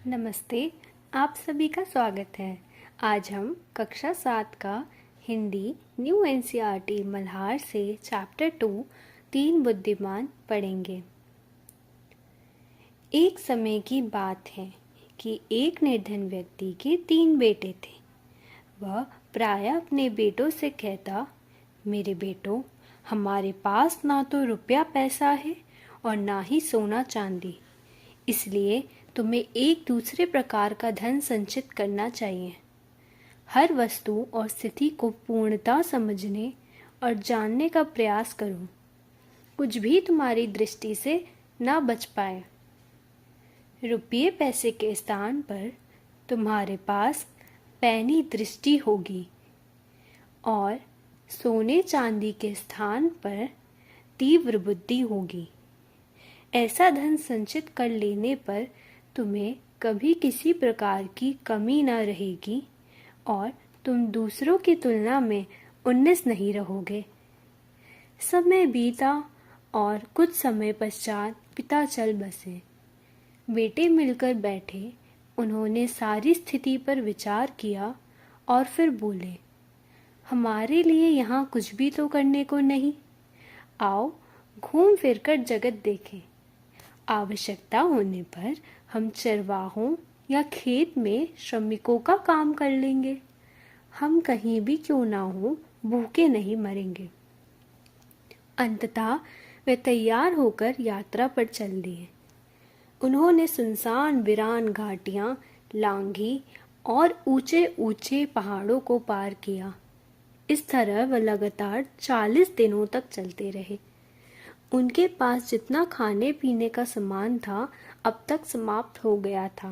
नमस्ते, आप सभी का स्वागत है। आज हम कक्षा 7 का हिंदी न्यू एनसीईआरटी मल्हार से चैप्टर 2 तीन बुद्धिमान पढ़ेंगे। एक समय की बात है कि एक निर्धन व्यक्ति के 3 बेटे थे। वह प्रायः अपने बेटों से कहता, मेरे बेटों, हमारे पास ना तो रुपया पैसा है और ना ही सोना चांदी, इसलिए तुम्हें एक दूसरे प्रकार का धन संचित करना चाहिए। हर वस्तु और स्थिति को पूर्णतः समझने और जानने का प्रयास करो। कुछ भी तुम्हारी दृष्टि से ना बच पाए। रुपये पैसे के स्थान पर तुम्हारे पास पैनी दृष्टि होगी और सोने चांदी के स्थान पर तीव्र बुद्धि होगी। ऐसा धन संचित कर लेने पर तुम्हें कभी किसी प्रकार की कमी न रहेगी और तुम दूसरों की तुलना में उन्नत नहीं रहोगे। समय बीता और कुछ समय पश्चात पिता चल बसे। बेटे मिलकर बैठे। उन्होंने सारी स्थिति पर विचार किया और फिर बोले, हमारे लिए यहाँ कुछ भी तो करने को नहीं। आओ घूम फिरकर जगत देखें। आवश्यकता होने पर हम चरवाहों या खेत में श्रमिकों का काम कर लेंगे। हम कहीं भी क्यों ना हो, भूखे नहीं मरेंगे। अंततः वे तैयार होकर यात्रा पर चल दिए। उन्होंने सुनसान वीरान घाटियां लांघी और ऊंचे ऊंचे पहाड़ों को पार किया। इस तरह वह लगातार 40 दिनों तक चलते रहे। उनके पास जितना खाने पीने का सामान था अब तक समाप्त हो गया था।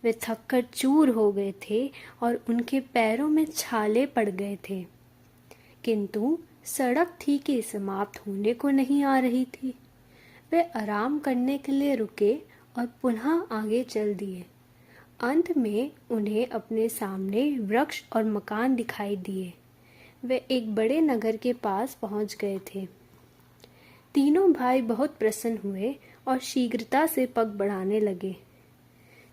वे थककर चूर हो गए थे और उनके पैरों में छाले पड़ गए थे। किंतु सड़क थी कि समाप्त होने को नहीं आ रही थी। वे आराम करने के लिए रुके और पुनः आगे चल दिए। अंत में उन्हें अपने सामने वृक्ष और मकान दिखाई दिए। वे एक बड़े नगर के पास पहुंच गए थे। तीनों भाई बहुत प्रसन्न हुए और शीघ्रता से पग बढ़ाने लगे।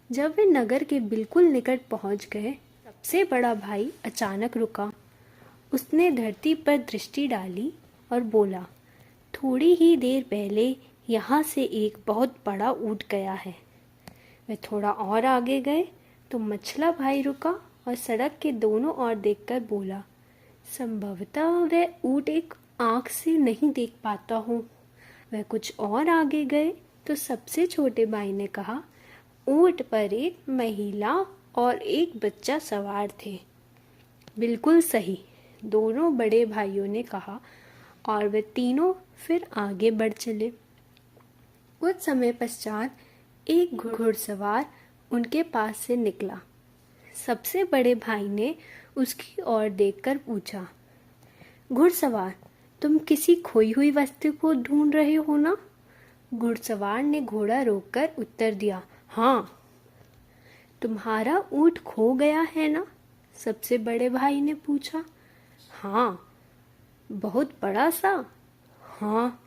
जब वे नगर के बिल्कुल निकट पहुंच गए, सबसे बड़ा भाई अचानक रुका। उसने धरती पर दृष्टि डाली और बोला, थोड़ी ही देर पहले यहाँ से एक बहुत बड़ा ऊंट गया है। वे थोड़ा और आगे गए तो मछला भाई रुका और सड़क के दोनों ओर देखकर बोला, संभवतः वह ऊंट एक आँख से नहीं देख पाता हूँ। वह कुछ और आगे गए तो सबसे छोटे भाई ने कहा, ऊंट पर एक महिला और एक बच्चा सवार थे। बिल्कुल सही, दोनों बड़े भाइयों ने कहा और वे तीनों फिर आगे बढ़ चले। कुछ समय पश्चात एक घुड़सवार उनके पास से निकला। सबसे बड़े भाई ने उसकी ओर देखकर पूछा, घुड़सवार, तुम किसी खोई हुई वस्तु को ढूंढ रहे हो ना? घुड़सवार ने घोड़ा रोककर उत्तर दिया, हाँ। तुम्हारा ऊंट खो गया है ना? सबसे बड़े भाई ने पूछा। हाँ। बहुत बड़ा सा? हाँ।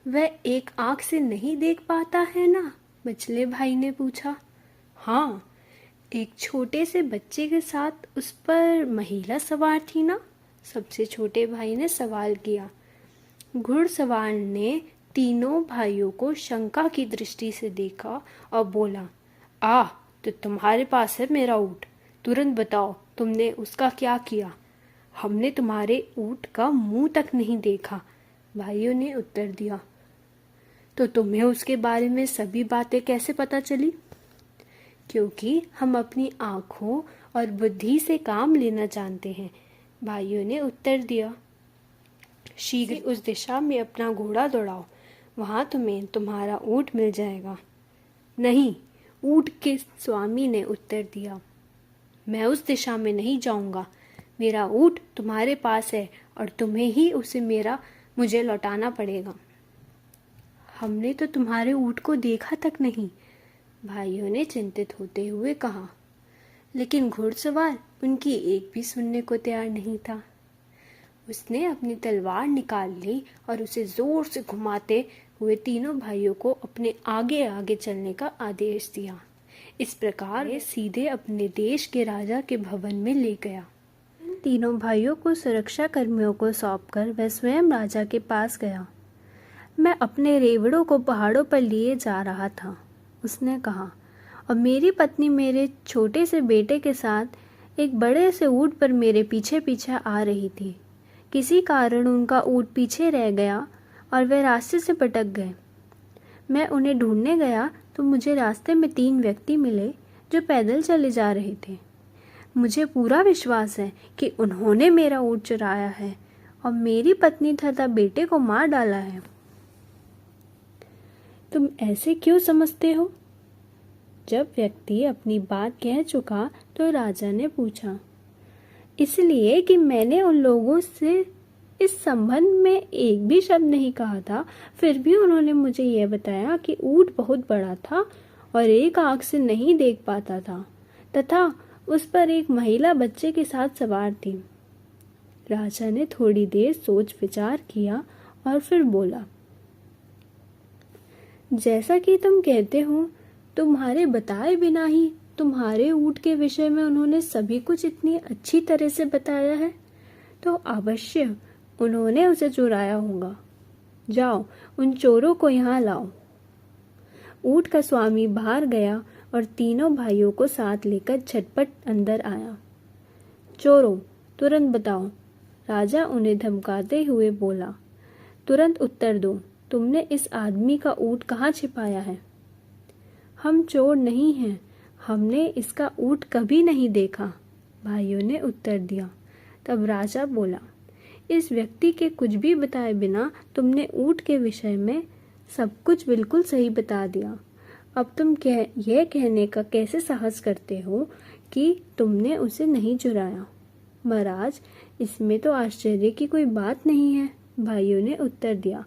वह एक आँख से नहीं देख पाता है ना? मछले भाई ने पूछा। हाँ। एक छोटे से बच्चे के साथ उस पर महिला सवार थी ना? सबसे छोटे भाई ने सवाल किया। घुड़सवार ने तीनों भाइयों को शंका की दृष्टि से देखा और बोला, तो तुम्हारे पास है मेरा ऊंट। तुरंत बताओ, तुमने उसका क्या किया? हमने तुम्हारे ऊंट का मुंह तक नहीं देखा, भाइयों ने उत्तर दिया। तो तुम्हें उसके बारे में सभी बातें कैसे पता चली? क्योंकि हम अपनी आँखों और बुद्धि से काम लेना जानते हैं, भाइयों ने उत्तर दिया। शीघ्र उस दिशा में अपना घोड़ा दौड़ाओ, वहाँ तुम्हें तुम्हारा ऊंट मिल जाएगा। नहीं, ऊंट के स्वामी ने उत्तर दिया, मैं उस दिशा में नहीं जाऊंगा। मेरा ऊंट तुम्हारे पास है और तुम्हें ही उसे मुझे लौटाना पड़ेगा। हमने तो तुम्हारे ऊंट को देखा तक नहीं, भाइयों ने चिंतित होते हुए कहा। लेकिन घुड़सवार उनकी एक भी सुनने को तैयार नहीं था। उसने अपनी तलवार निकाल ली और उसे जोर से घुमाते हुए तीनों भाइयों को अपने आगे आगे चलने का आदेश दिया। इस प्रकार वे सीधे अपने देश के राजा के भवन में ले गया। इन तीनों भाइयों को सुरक्षा कर्मियों को सौंपकर वह स्वयं राजा के पास गया। मैं अपने रेवड़ों को पहाड़ों पर लिए जा रहा था, उसने कहा, और मेरी पत्नी मेरे छोटे से बेटे के साथ एक बड़े से ऊंट पर मेरे पीछे पीछे आ रही थी। किसी कारण उनका ऊंट पीछे रह गया और वे रास्ते से भटक गए। मैं उन्हें ढूंढने गया तो मुझे रास्ते में 3 व्यक्ति मिले जो पैदल चले जा रहे थे। मुझे पूरा विश्वास है कि उन्होंने मेरा ऊंट चुराया है और मेरी पत्नी तथा बेटे को मार डाला है। तुम ऐसे क्यों समझते हो? जब व्यक्ति अपनी बात कह चुका तो राजा ने पूछा, इसलिए कि मैंने उन लोगों से इस संबंध में एक भी शब्द नहीं कहा था, फिर भी उन्होंने मुझे यह बताया कि ऊंट बहुत बड़ा था और एक आंख से नहीं देख पाता था तथा उस पर एक महिला बच्चे के साथ सवार थी। राजा ने थोड़ी देर सोच विचार किया और फिर बोला, जैसा कि तुम कहते हो, तुम्हारे बताए बिना ही तुम्हारे ऊंट के विषय में उन्होंने सभी कुछ इतनी अच्छी तरह से बताया है, तो अवश्य उन्होंने उसे चुराया होगा। जाओ, उन चोरों को यहाँ लाओ। ऊंट का स्वामी बाहर गया और तीनों भाइयों को साथ लेकर झटपट अंदर आया। चोरों, तुरंत बताओ, राजा उन्हें धमकाते हुए बोला। तुरंत उत्तर दो, तुमने इस आदमी का ऊंट कहाँ छिपाया है? हम चोर नहीं हैं, हमने इसका ऊंट कभी नहीं देखा, भाइयों ने उत्तर दिया। तब राजा बोला, इस व्यक्ति के कुछ भी बताए बिना तुमने ऊंट के विषय में सब कुछ बिल्कुल सही बता दिया। अब तुम यह कहने का कैसे साहस करते हो कि तुमने उसे नहीं चुराया? महाराज, इसमें तो आश्चर्य की कोई बात नहीं है, भाइयों ने उत्तर दिया।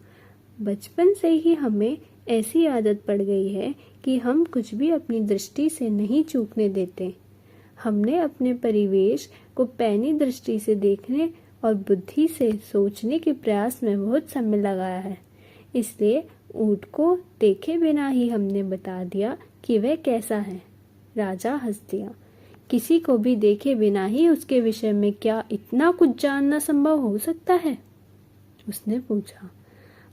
बचपन से ही हमें ऐसी आदत पड़ गई है कि हम कुछ भी अपनी दृष्टि से नहीं चूकने देते। हमने अपने परिवेश को पैनी दृष्टि से देखने और बुद्धि से सोचने के प्रयास में बहुत समय लगाया है, इसलिए ऊंट को देखे बिना ही हमने बता दिया कि वह कैसा है। राजा हंस दिया। किसी को भी देखे बिना ही उसके विषय में क्या इतना कुछ जानना संभव हो सकता है? उसने पूछा।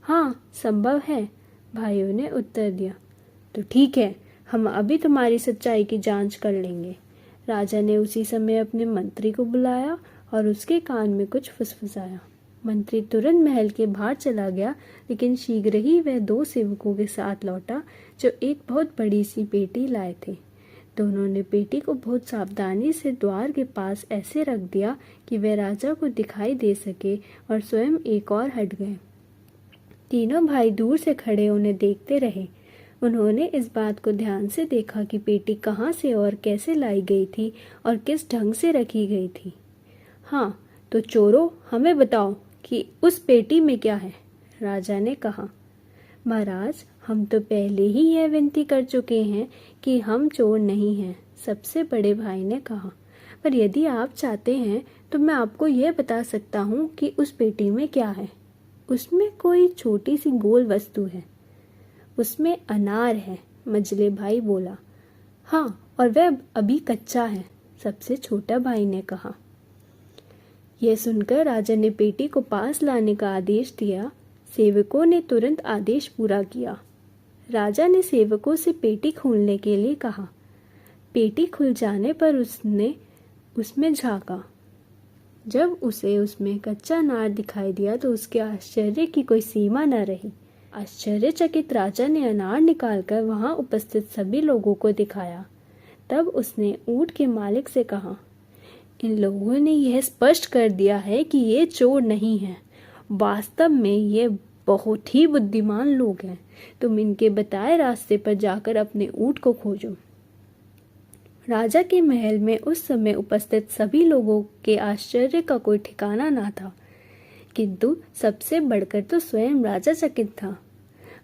हाँ, संभव है, भाइयों ने उत्तर दिया। तो ठीक है, हम अभी तुम्हारी सच्चाई की जांच कर लेंगे। राजा ने उसी समय अपने मंत्री को बुलाया और उसके कान में कुछ फुसफुसाया। मंत्री तुरंत महल के बाहर चला गया, लेकिन शीघ्र ही वह 2 सेवकों के साथ लौटा जो एक बहुत बड़ी सी पेटी लाए थे। दोनों ने पेटी को बहुत सावधानी से द्वार के पास ऐसे रख दिया कि वह राजा को दिखाई दे सके और स्वयं एक और हट गए। तीनों भाई दूर से खड़े उन्हें देखते रहे। उन्होंने इस बात को ध्यान से देखा कि पेटी कहाँ से और कैसे लाई गई थी और किस ढंग से रखी गई थी। हाँ, तो चोरों, हमें बताओ कि उस पेटी में क्या है? राजा ने कहा। महाराज, हम तो पहले ही यह विनती कर चुके हैं कि हम चोर नहीं हैं, सबसे बड़े भाई ने कहा। पर यदि आप चाहते हैं तो मैं आपको यह बता सकता हूँ कि उस पेटी में क्या है। उसमें कोई छोटी सी गोल वस्तु है। उसमें अनार है, मझले भाई बोला। हाँ, और वह अभी कच्चा है, सबसे छोटा भाई ने कहा। यह सुनकर राजा ने पेटी को पास लाने का आदेश दिया। सेवकों ने तुरंत आदेश पूरा किया। राजा ने सेवकों से पेटी खोलने के लिए कहा। पेटी खुल जाने पर उसने उसमें झांका। जब उसे उसमें कच्चा अनार दिखाई दिया तो उसके आश्चर्य की कोई सीमा न रही। आश्चर्यचकित राजा ने अनार निकालकर वहां उपस्थित सभी लोगों को दिखाया। तब उसने ऊंट के मालिक से कहा, इन लोगों ने यह स्पष्ट कर दिया है कि ये चोर नहीं है। वास्तव में ये बहुत ही बुद्धिमान लोग हैं। तुम इनके बताए रास्ते पर जाकर अपने ऊंट को खोजो। राजा के महल में उस समय उपस्थित सभी लोगों के आश्चर्य का कोई ठिकाना ना था, किंतु सबसे बढ़कर तो स्वयं राजा चकित था।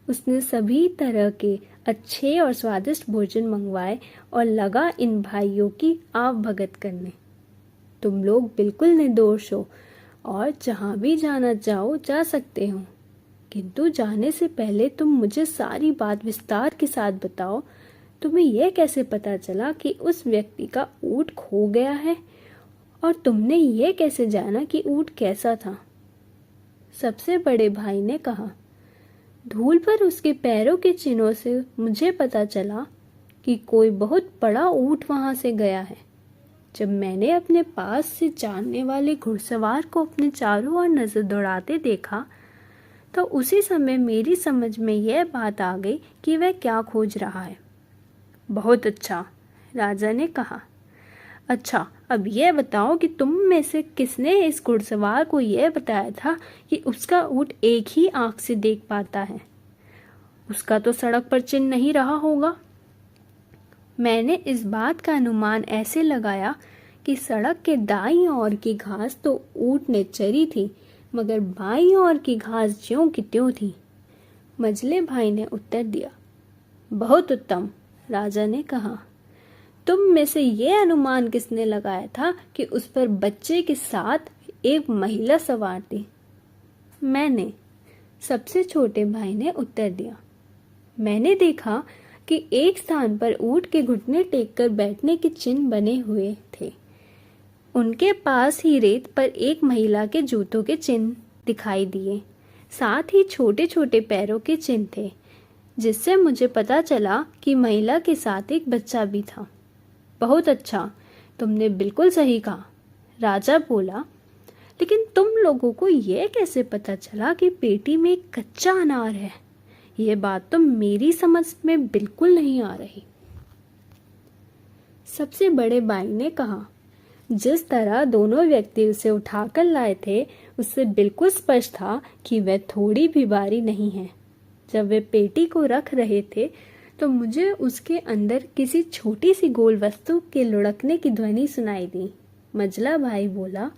उसने सभी तरह के अच्छे और स्वादिष्ट भोजन मंगवाए और लगा इन भाइयों की आवभगत करने। तुम लोग बिल्कुल निर्दोष हो और जहाँ भी जाना चाहो जा सकते हो, किंतु जाने से पहले तुम मुझे सारी बात विस्तार के साथ बताओ, तुम्हें यह कैसे पता चला कि उस व्यक्ति का ऊँट खो गया है, और तुमने यह कैसे जाना कि ऊँट कैसा था? सबसे बड़े भाई ने कहा, धूल पर उसके पैरों के चिन्हों से मुझे पता चला कि कोई बहुत बड़ा ऊँट वहां से गया है। जब मैंने अपने पास से जानने वाले घुड़सवार को अपने चारों ओर नजर दौड़ाते देखा तो उसी समय मेरी समझ में यह बात आ गई कि वह क्या खोज रहा है। बहुत अच्छा, राजा ने कहा। अच्छा, अब यह बताओ कि तुम में से किसने इस घुड़सवार को यह बताया था कि उसका ऊँट एक ही आंख से देख पाता है? उसका तो सड़क पर चिन्ह नहीं रहा होगा। मैंने इस बात का अनुमान ऐसे लगाया कि सड़क के दाईं ओर की घास तो ऊँट ने चरी थी, मगर बाईं ओर की घास ज्यों की त्यों थी। मझले भाई ने उत्तर दिया। बहुत उत्तम, राजा ने कहा। तुम में से यह अनुमान किसने लगाया था कि उस पर बच्चे के साथ एक महिला सवार थी? मैंने, सबसे छोटे भाई ने उत्तर दिया। मैंने देखा कि एक स्थान पर ऊँट के घुटने टेककर बैठने के चिन्ह बने हुए थे। उनके पास ही रेत पर एक महिला के जूतों के चिन्ह दिखाई दिए, साथ ही छोटे छोटे पैरों के चिन्ह थे, जिससे मुझे पता चला कि महिला के साथ एक बच्चा भी था। बहुत अच्छा, तुमने बिल्कुल सही कहा, राजा बोला। लेकिन तुम लोगों को यह कैसे पता चला कि पेटी में एक कच्चा अनार है? यह बात तो मेरी समझ में बिल्कुल नहीं आ रही। सबसे बड़े भाई ने कहा, जिस तरह दोनों व्यक्ति उसे उठाकर लाए थे, उससे बिल्कुल स्पष्ट था कि वह थोड़ी भी भारी नहीं है। जब वे पेटी को रख रहे थे तो मुझे उसके अंदर किसी छोटी सी गोल वस्तु के लुढ़कने की ध्वनि सुनाई दी। मझला भाई बोला,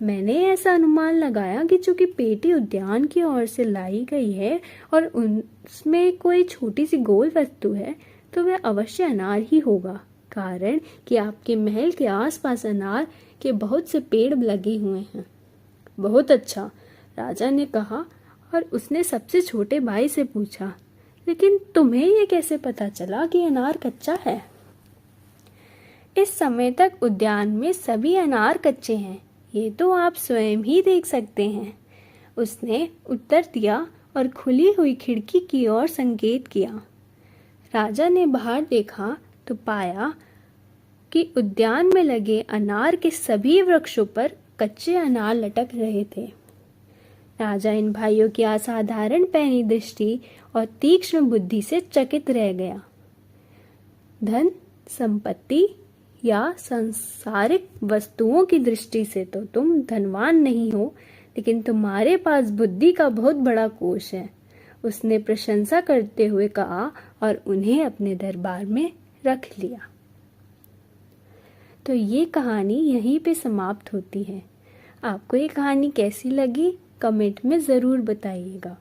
मैंने ऐसा अनुमान लगाया कि चूंकि पेटी उद्यान की ओर से लाई गई है और उसमें कोई छोटी सी गोल वस्तु है, तो वह अवश्य अनार ही होगा, कारण कि आपके महल के आसपास अनार के बहुत से पेड़ लगे हुए हैं। बहुत अच्छा, राजा ने कहा, और उसने सबसे छोटे भाई से पूछा, लेकिन तुम्हें यह कैसे पता चला कि अनार कच्चा है? इस समय तक उद्यान में सभी अनार कच्चे हैं, ये तो आप स्वयं ही देख सकते हैं, उसने उत्तर दिया और खुली हुई खिड़की की ओर संकेत किया। राजा ने बाहर देखा तो पाया कि उद्यान में लगे अनार के सभी वृक्षों पर कच्चे अनार लटक रहे थे। राजा इन भाइयों की असाधारण पैनी दृष्टि और तीक्ष्ण बुद्धि से चकित रह गया। धन संपत्ति या सांसारिक वस्तुओं की दृष्टि से तो तुम धनवान नहीं हो, लेकिन तुम्हारे पास बुद्धि का बहुत बड़ा कोष है, उसने प्रशंसा करते हुए कहा और उन्हें अपने दरबार में रख लिया। तो ये कहानी यहीं पे समाप्त होती है। आपको ये कहानी कैसी लगी कमेंट में ज़रूर बताइएगा।